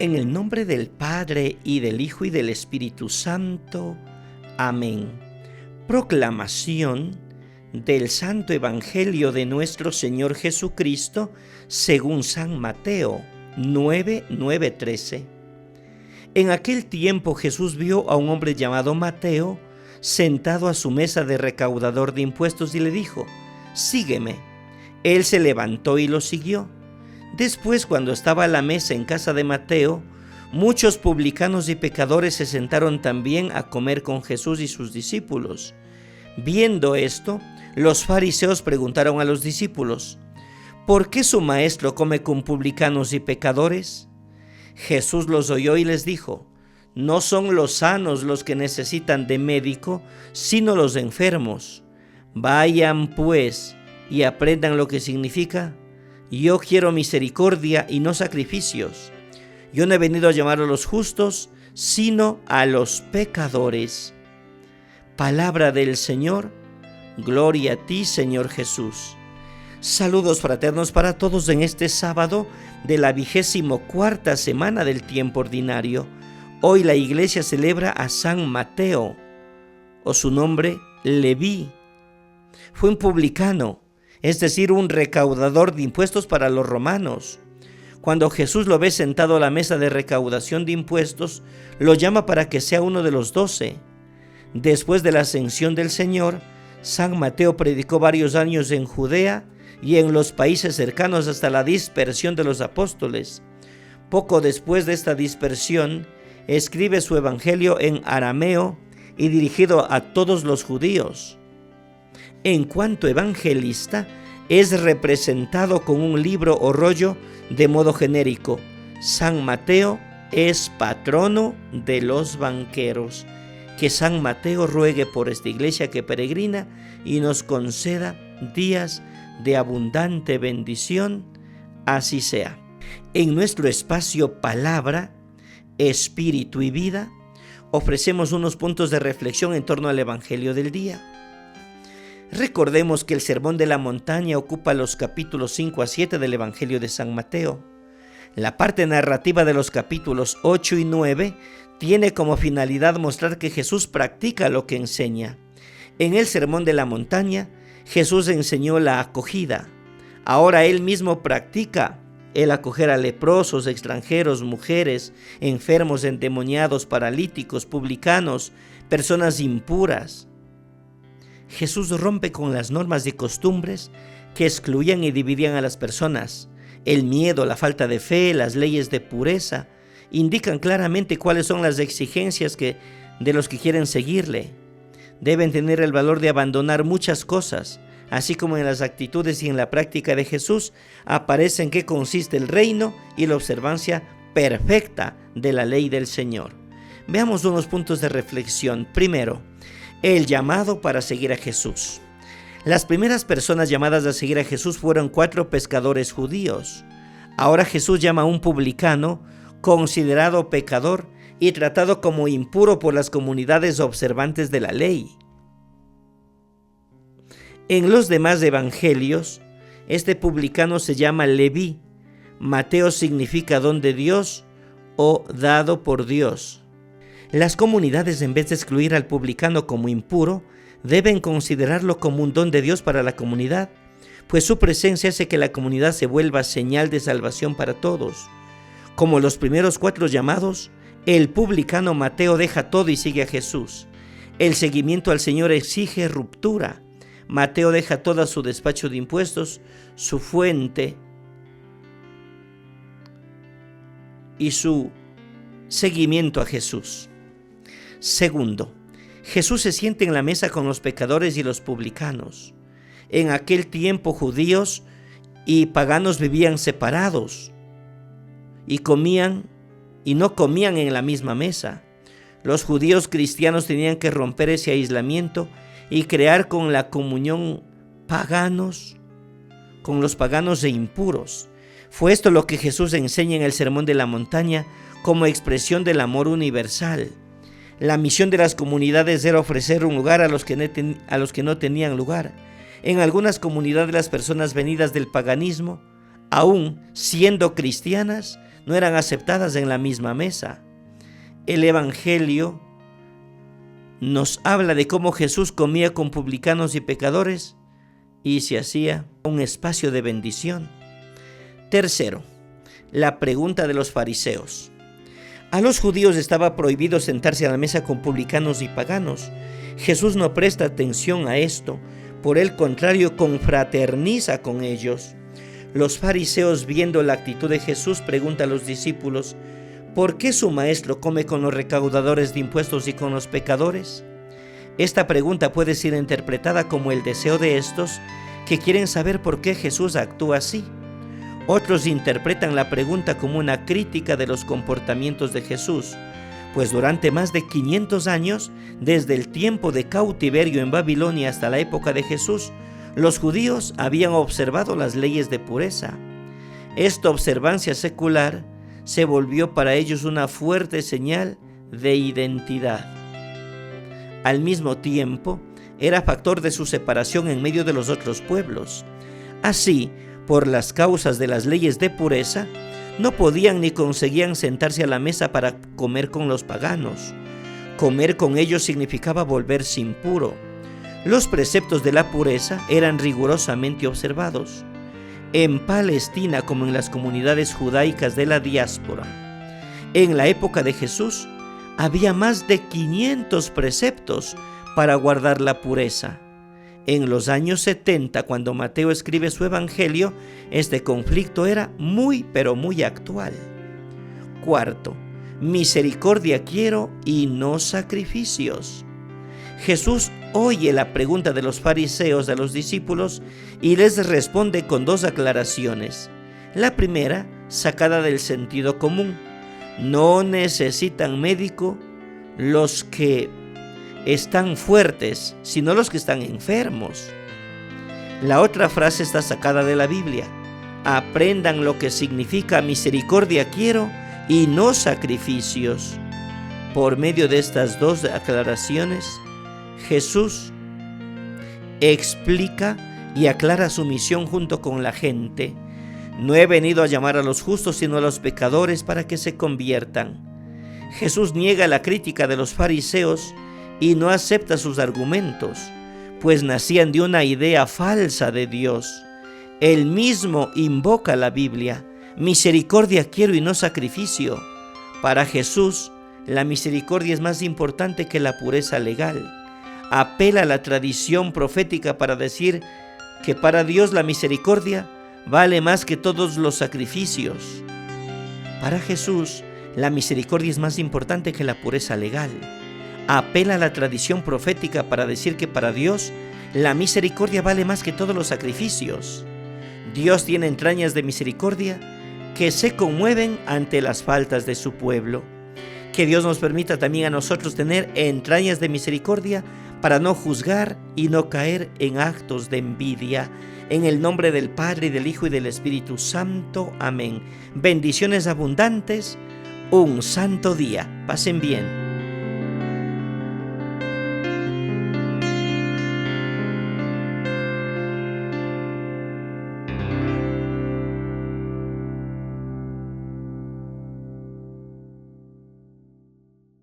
En el nombre del Padre, y del Hijo, y del Espíritu Santo. Amén. Proclamación del Santo Evangelio de nuestro Señor Jesucristo según San Mateo 9:13. En aquel tiempo Jesús vio a un hombre llamado Mateo sentado a su mesa de recaudador de impuestos y le dijo: «Sígueme». Él se levantó y lo siguió. Después, cuando estaba a la mesa en casa de Mateo, muchos publicanos y pecadores se sentaron también a comer con Jesús y sus discípulos. Viendo esto, los fariseos preguntaron a los discípulos: «¿Por qué su maestro come con publicanos y pecadores?». Jesús los oyó y les dijo: «No son los sanos los que necesitan de médico, sino los enfermos. Vayan pues y aprendan lo que significa: yo quiero misericordia y no sacrificios. Yo no he venido a llamar a los justos, sino a los pecadores». Palabra del Señor. Gloria a ti, Señor Jesús. Saludos fraternos para todos en este sábado de la 24ª semana del tiempo ordinario. Hoy la Iglesia celebra a San Mateo, o su nombre, Leví. Fue un publicano, es decir, un recaudador de impuestos para los romanos. Cuando Jesús lo ve sentado a la mesa de recaudación de impuestos, lo llama para que sea uno de los 12. Después de la ascensión del Señor, San Mateo predicó varios años en Judea y en los países cercanos hasta la dispersión de los apóstoles. Poco después de esta dispersión, escribe su evangelio en arameo y dirigido a todos los judíos. En cuanto evangelista, es representado con un libro o rollo de modo genérico. San Mateo es patrono de los banqueros. Que San Mateo ruegue por esta iglesia que peregrina y nos conceda días de abundante bendición. Así sea. En nuestro espacio Palabra, Espíritu y Vida, ofrecemos unos puntos de reflexión en torno al Evangelio del día. Recordemos que el Sermón de la Montaña ocupa los capítulos 5 a 7 del Evangelio de San Mateo. La parte narrativa de los capítulos 8 y 9 tiene como finalidad mostrar que Jesús practica lo que enseña. En el Sermón de la Montaña, Jesús enseñó la acogida. Ahora Él mismo practica el acoger a leprosos, extranjeros, mujeres, enfermos, endemoniados, paralíticos, publicanos, personas impuras. Jesús rompe con las normas y costumbres que excluían y dividían a las personas. El miedo, la falta de fe, las leyes de pureza indican claramente cuáles son las exigencias de los que quieren seguirle. Deben tener el valor de abandonar muchas cosas, así como en las actitudes y en la práctica de Jesús aparece en qué consiste el reino y la observancia perfecta de la ley del Señor. Veamos unos puntos de reflexión. Primero, el llamado para seguir a Jesús. Las primeras personas llamadas a seguir a Jesús fueron 4 pescadores judíos. Ahora Jesús llama a un publicano considerado pecador y tratado como impuro por las comunidades observantes de la ley. En los demás evangelios, este publicano se llama Leví. Mateo significa don de Dios o dado por Dios. Las comunidades, en vez de excluir al publicano como impuro, deben considerarlo como un don de Dios para la comunidad, pues su presencia hace que la comunidad se vuelva señal de salvación para todos. Como los primeros 4 llamados, el publicano Mateo deja todo y sigue a Jesús. El seguimiento al Señor exige ruptura. Mateo deja todo su despacho de impuestos, su fuente y su seguimiento a Jesús. Segundo, Jesús se siente en la mesa con los pecadores y los publicanos. En aquel tiempo judíos y paganos vivían separados y no comían en la misma mesa. Los judíos cristianos tenían que romper ese aislamiento y crear con la comunión con los paganos e impuros. Fue esto lo que Jesús enseña en el Sermón de la Montaña como expresión del amor universal. La misión de las comunidades era ofrecer un lugar a los que no tenían lugar. En algunas comunidades las personas venidas del paganismo, aún siendo cristianas, no eran aceptadas en la misma mesa. El Evangelio nos habla de cómo Jesús comía con publicanos y pecadores y se hacía un espacio de bendición. Tercero, la pregunta de los fariseos. A los judíos estaba prohibido sentarse a la mesa con publicanos y paganos. Jesús no presta atención a esto, por el contrario, confraterniza con ellos. Los fariseos, viendo la actitud de Jesús, preguntan a los discípulos: ¿por qué su maestro come con los recaudadores de impuestos y con los pecadores? Esta pregunta puede ser interpretada como el deseo de estos que quieren saber por qué Jesús actúa así. Otros interpretan la pregunta como una crítica de los comportamientos de Jesús, pues durante más de 500 años, desde el tiempo de cautiverio en Babilonia hasta la época de Jesús, los judíos habían observado las leyes de pureza. Esta observancia secular se volvió para ellos una fuerte señal de identidad. Al mismo tiempo, era factor de su separación en medio de los otros pueblos. Así, por las causas de las leyes de pureza, no podían ni conseguían sentarse a la mesa para comer con los paganos. Comer con ellos significaba volverse impuro. Los preceptos de la pureza eran rigurosamente observados. En Palestina, como en las comunidades judaicas de la diáspora, en la época de Jesús, había más de 500 preceptos para guardar la pureza. En los años 70, cuando Mateo escribe su evangelio, este conflicto era muy, pero muy actual. Cuarto, misericordia quiero y no sacrificios. Jesús oye la pregunta de los fariseos a los discípulos y les responde con dos aclaraciones. La primera, sacada del sentido común: no necesitan médico los que están fuertes, sino los que están enfermos. La otra frase está sacada de la Biblia: aprendan lo que significa misericordia quiero y no sacrificios. Por medio de estas dos aclaraciones, Jesús explica y aclara su misión junto con la gente. No he venido a llamar a los justos, sino a los pecadores para que se conviertan. Jesús niega la crítica de los fariseos y no acepta sus argumentos, pues nacían de una idea falsa de Dios. Él mismo invoca la Biblia: misericordia quiero y no sacrificio. Para Jesús, la misericordia es más importante que la pureza legal. Apela a la tradición profética para decir que para Dios la misericordia vale más que todos los sacrificios. Para Jesús, la misericordia es más importante que la pureza legal. Apela a la tradición profética para decir que para Dios la misericordia vale más que todos los sacrificios. Dios tiene entrañas de misericordia que se conmueven ante las faltas de su pueblo. Que Dios nos permita también a nosotros tener entrañas de misericordia para no juzgar y no caer en actos de envidia. En el nombre del Padre, y del Hijo, y del Espíritu Santo. Amén. Bendiciones abundantes. Un santo día. Pasen bien.